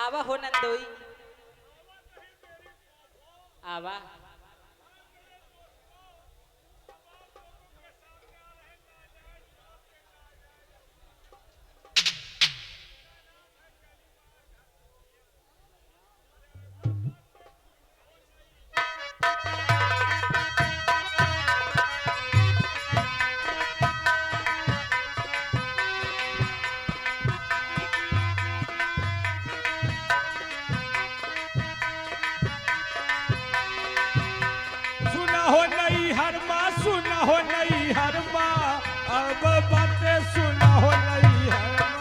आवा हो नंदोई आवा। सुना हो नई हर माँ, सुना हो नई हर माँ, अब बातें सुना हो नई हर माँ।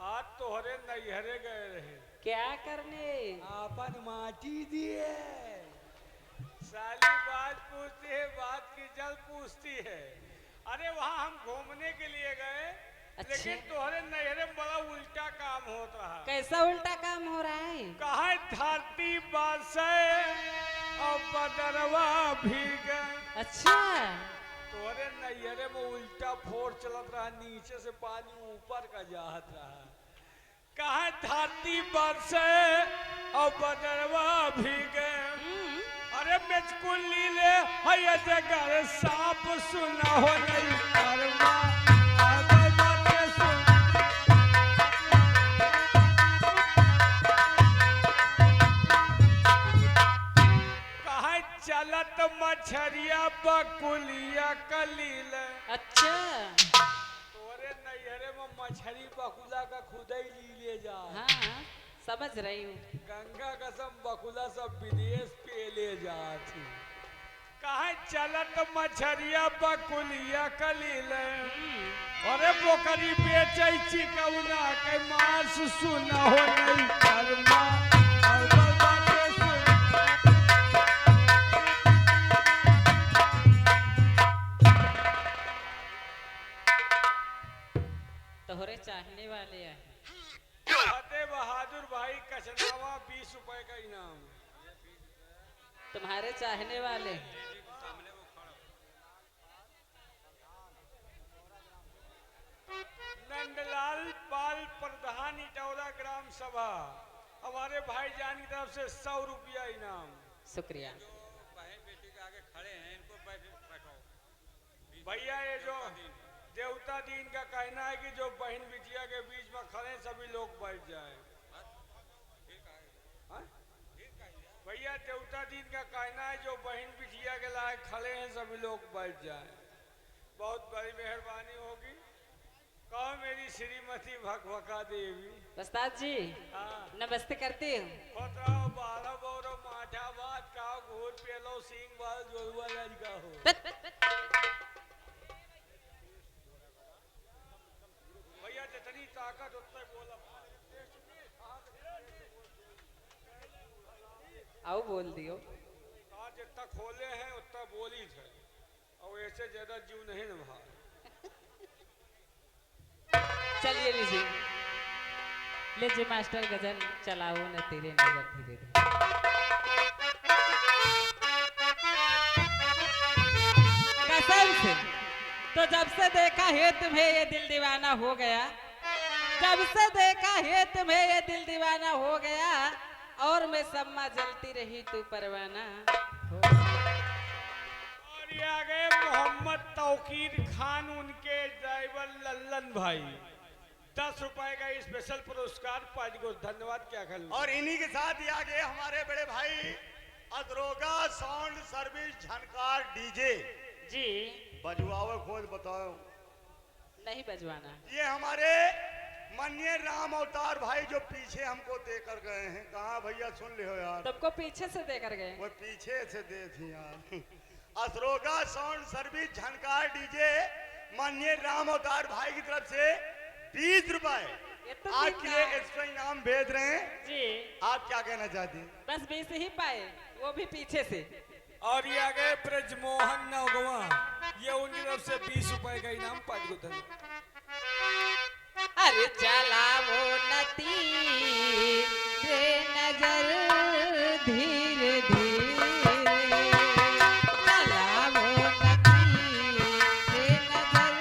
आज तोहरे नैहरे गए रहे, क्या करने? आपन माटी दिए। साली बात पूछती है, बात की जल पूछती है। अरे वहाँ हम घूमने के लिए गए, अच्छा। लेकिन तोहरे नैहरे में बड़ा उल्टा काम होत रहा। कैसा उल्टा काम हो रहा है? कहा धरती बासे और बदरवा भीग। अच्छा। तोहरे नैहरे में उल्टा फोर चलत रहा, नीचे से पानी ऊपर का जात रहा। कहा धरती बरसे और बदरवा भीगे। अरे बिचकुल लीले है जगर सांप सुना हो नहीं करवा। आगे बातें सुन। कहा चलत मछरिया बकुलिया कलील। अच्छा। तोरे नैहरे में मछली बकुला का खुदा ही ली जा। हाँ समझ रही हूँ। गंगा कसम बकुला सब विदेश पे ले जाती। कहा चलत मछरिया बकुलिया कलील। अरे बोकरी बेचे चिकौना के मांस सुना हो नहीं कर्मा। अव्वल बातें सुन। तोहरे चाहने वाले हैं। फतेह बहादुर भाई कचनावा 20 रुपए का इनाम। तुम्हारे चाहने वाले। नंदलाल पाल प्रधान इटौरा ग्राम सभा, हमारे भाईजान की तरफ से 100 रुपया इनाम। शुक्रिया। बहन बेटी के आगे खड़े हैं, इनको बैठाओ। भैया ये जो देवता दीन का कहना है कि जो बहन बिटिया के बीच में खड़े सभी लोग बैठ जाए। भैया देवता दीन का कहना है जो बहन बिटिया के लायक खड़े हैं सभी लोग बैठ जाए। बहुत बड़ी मेहरबानी होगी। कहो मेरी श्रीमती भगवका देवी। उस्ताद जी हाँ। नमस्ते करती हूँ। खोतराओ 12 बोरो माठा बात का घूर पेलो सिंह बाल जोरुआ लड़का हो। भैया जितनी ताकत उतना बोला। आओ बोल दियो। आज जितना खोले हैं उतना बोली थे और ऐसे ज्यादा जीव नहीं निभा। चलिए लीजिए लीजिए मास्टर गजल चलाओ न तेरे नजर धीरे धीरे। कसम से तो जब से देखा है तुम्हें ये दिल दीवाना हो गया। जब से देखा है तुम्हें ये दिल दीवाना हो गया। और मैं सम्मा जलती रही तू परवाना। और ये आ गए मोहम्मद तौकीर खान, उनके ड्राइवर लल्लन भाई। 10 रुपए का स्पेशल पुरस्कार पार्टी को धन्यवाद। क्या कहूं। और इन्हीं के साथ ही आगे हमारे बड़े भाई अदरोगा साउंड सर्विस झनकार डीजे जी बजवाओ खोज बताओ। नहीं बजवाना। ये हमारे माननीय राम अवतार भाई जो पीछे हमको देकर गए हैं। कहाँ भैया सुन ले हो यार। तुमको पीछे से देकर गए। वो पीछे से दे थी यार। अदरोगा साउंड सर्विस झनकार डीजे माननीय राम अवतार भाई की तरफ से 20 रुपए ये तो आपके लिए एक्स्ट्रा इनाम भेज रहे हैं। जी आप क्या कहना चाहती हैं? बस 20 ही पाए, वो भी पीछे से। और ये आ गए ब्रजमोहन नौगवा, ये उनकी तरफ से 20 रुपए का इनाम पार्टी को धन्यवाद। अरे चलावो नती रे नजर धीरे धीरे। चलावो नती रे नजर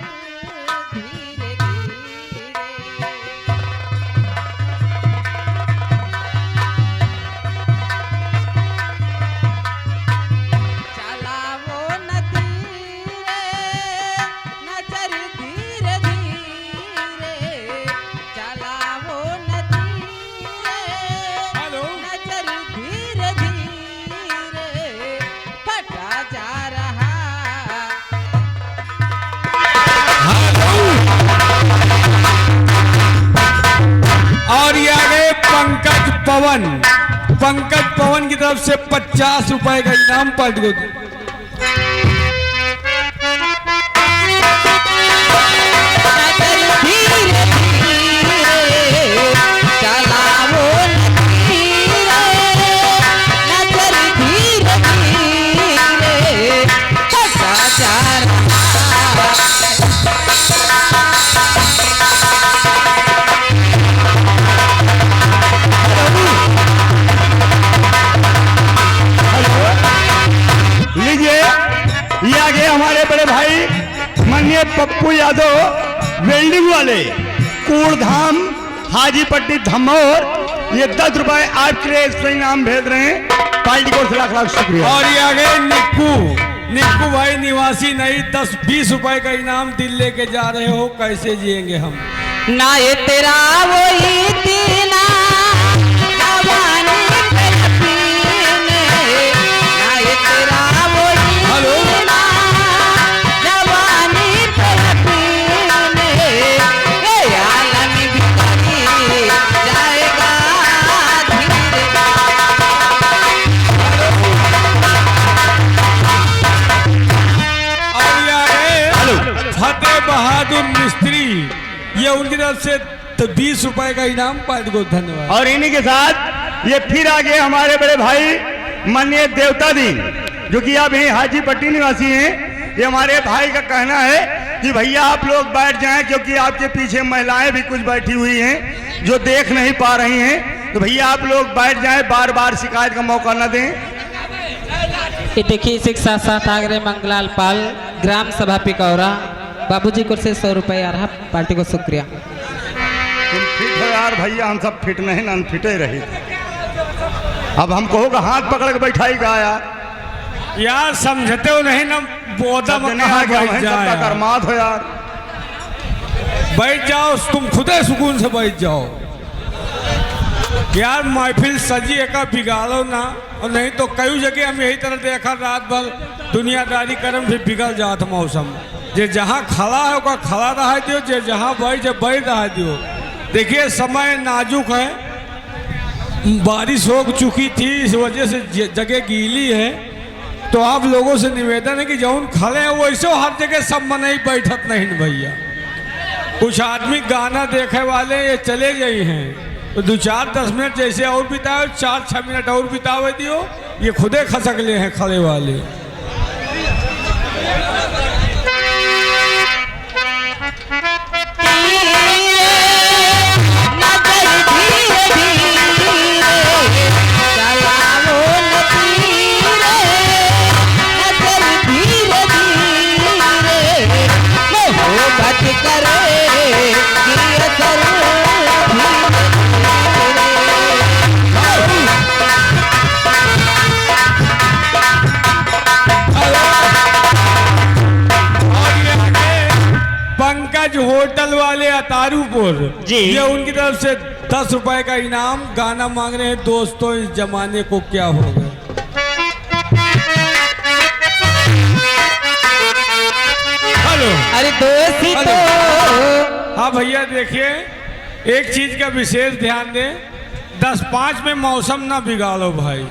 पवन, पंकज पवन की तरफ से 50 रुपए का इनाम पार्टी को दो। ये आगे हमारे बड़े भाई माननीय पप्पू यादव वेल्डिंग वाले कूड़धाम हाजीपट्टी धमौर, ये 10 रुपए आपके लिए इसमें इनाम भेज रहे हैं। पार्टी को लाख लाख शुक्रिया। और ये आगे निक्कू भाई निवासी नहीं 10-20 रुपए का इनाम दिल लेके जा रहे हो। कैसे जिएंगे हम? ना ये तेरा वही तीना जवानी पे पीने, ना ये तेरा वही तीना जवानी पे पीने, ये आलम बिखरी जाएगा धीरे। और ये आगे फतेह बहादुर मिस्त्री, ये उनकी तरफ से 20 रुपए का इनाम पार्टी को धन्यवाद। और इन्हीं के साथ ये फिर आगे हमारे बड़े भाई माननीय देवता दीन, जो कि आप यहीं हाजीपट्टी निवासी हैं। ये हमारे भाई का कहना है कि भैया आप लोग बैठ जाएं, क्योंकि आपके पीछे महिलाएं भी कुछ बैठी हुई हैं जो देख नहीं पा रही हैं। तो भैया आप लोग बैठ जाएं, बार बार शिकायत का मौका न दें। ये देखिए इसी के साथ साथ आगरे मंगलाल पाल ग्राम सभा पिकौरा बाबूजी को से 100 रुपए आ रहा पार्टी को शुक्रिया। तुम फिट हो यार भैया, हम सब फिट नहीं, अनफिटे रहे। अब हम कहोगे हाथ पकड़ के बैठाई गा यार समझते हो नहीं ना, बोदा में कहाँ बैठ जाए। कर्मात हो यार, बैठ जाओ, तुम खुदे सुकून से बैठ जाओ यार। महफिल सजी एक बिगाड़ो ना, और नहीं तो कई जगह हम यही तरह देखा रात भर दुनियादारी करम फिर बिगड़ जात मौसम। जे जहाँ खड़ा है वो खड़ा रह दियो, जे जहाँ बैठ रह दियो। देखिए समय नाजुक है, बारिश हो चुकी थी, इस वजह से जगह गीली है। तो आप लोगों से निवेदन है कि जौन खड़े हैं वैसे हर जगह सब मन ही बैठत नहीं भैया। कुछ आदमी गाना देखे वाले ये चले गए हैं, तो 2-4-10 मिनट जैसे और बिताओ, 4-6 मिनट और बितावे दियो। ये खुदे खसकले हैं खड़े वाले। पंकज होटल वाले अतारूपुर जी, ये उनकी तरफ से 10 रुपए का इनाम। गाना मांग रहे हैं दोस्तों इस जमाने को क्या होगा। हेलो, अरे दोस्ती तो हाँ भैया देखिए, एक चीज का विशेष ध्यान दें, 10-5 में मौसम ना बिगाड़ो भाई।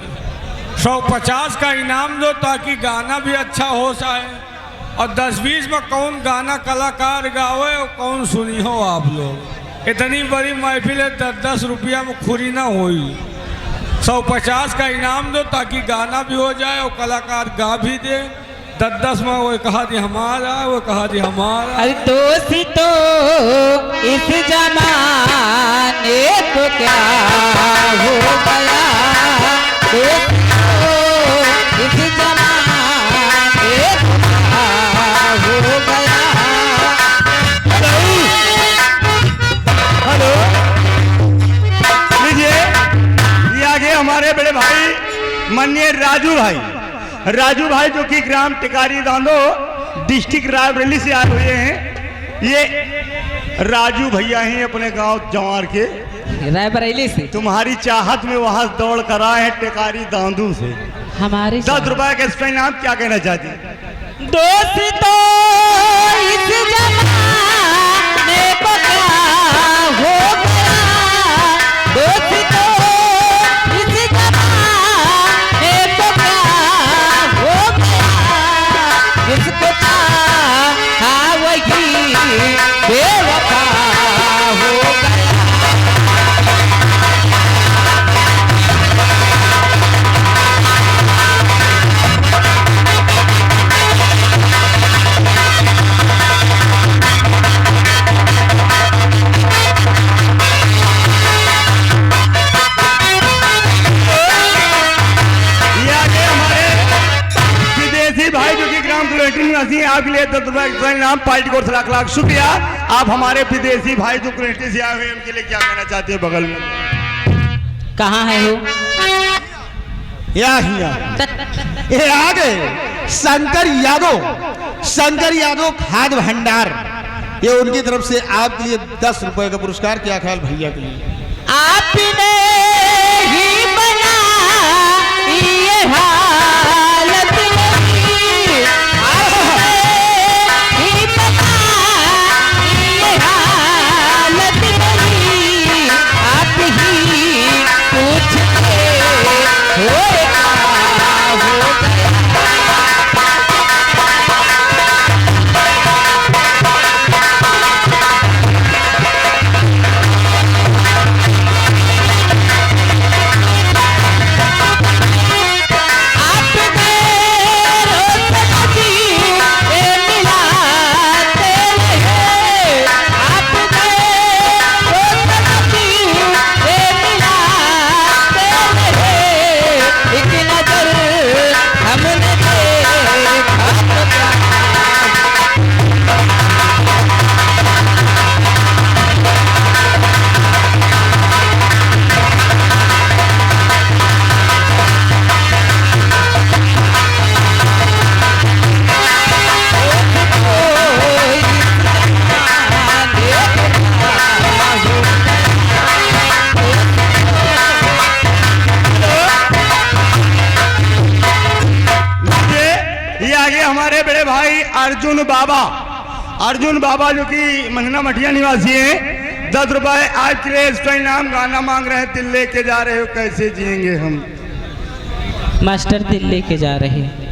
150 का इनाम दो ताकि गाना भी अच्छा हो जाए, और 10-20 में कौन गाना कलाकार गावे और कौन सुनी हो आप लोग। इतनी बड़ी महफिल है, 10-10 रुपया में खुरी ना होई। 150 का इनाम दो ताकि गाना भी हो जाए और कलाकार गा भी दे। 10-10 में वो कहा दी हमारा, वो कहा दी हमारा। अरे दोस्ती तो इस जमाने को क्या हो गया, दोस्ती तो इस जमाने को क्या हो गया। हेलो, लीजिए ये आगे हमारे बड़े भाई माननीय राजू भाई जो कि ग्राम टिकारी दांडो डिस्ट्रिक्ट रायबरेली से आए हुए हैं। ये राजू भैया हैं अपने गांव जवार के, रायबरेली से। तुम्हारी चाहत में वहां दौड़ कर आए हैं टिकारी दांडू से। हमारी 10 रुपए का इसका इनाम, क्या कहना चाहती? दोस्ती तो इस जमाने को क्या हो गया, दोस्ती तो बेवफा हो गया। भाई जो कि ग्राम कुलेटी निवासी हैं, आपके लिए 10 रुपए का इनाम पार्टी को लाख लाख शुक्रिया। आप हमारे विदेशी भाई जो कुलेटी से आए हुए उनके लिए क्या कहना चाहते हैं? बगल में कहाँ है वो? ये आ गए शंकर यादव खाद्य भंडार, ये उनकी तरफ से आपके लिए 10 रुपए का पुरस्कार। क्या ख्याल भैया के लिए? आपने ही बना ये हालत मेरी, आपने ही बना ये हालत मेरी, आप ही पूछते हो हमारे बड़े भाई अर्जुन बाबा जो कि महीना मठिया निवासी हैं, 10 रुपए आज के लिए इसका इनाम। गाना मांग रहे हैं, दिल लेके जा रहे हो कैसे जिएंगे हम। मास्टर दिल लेके जा रहे हैं।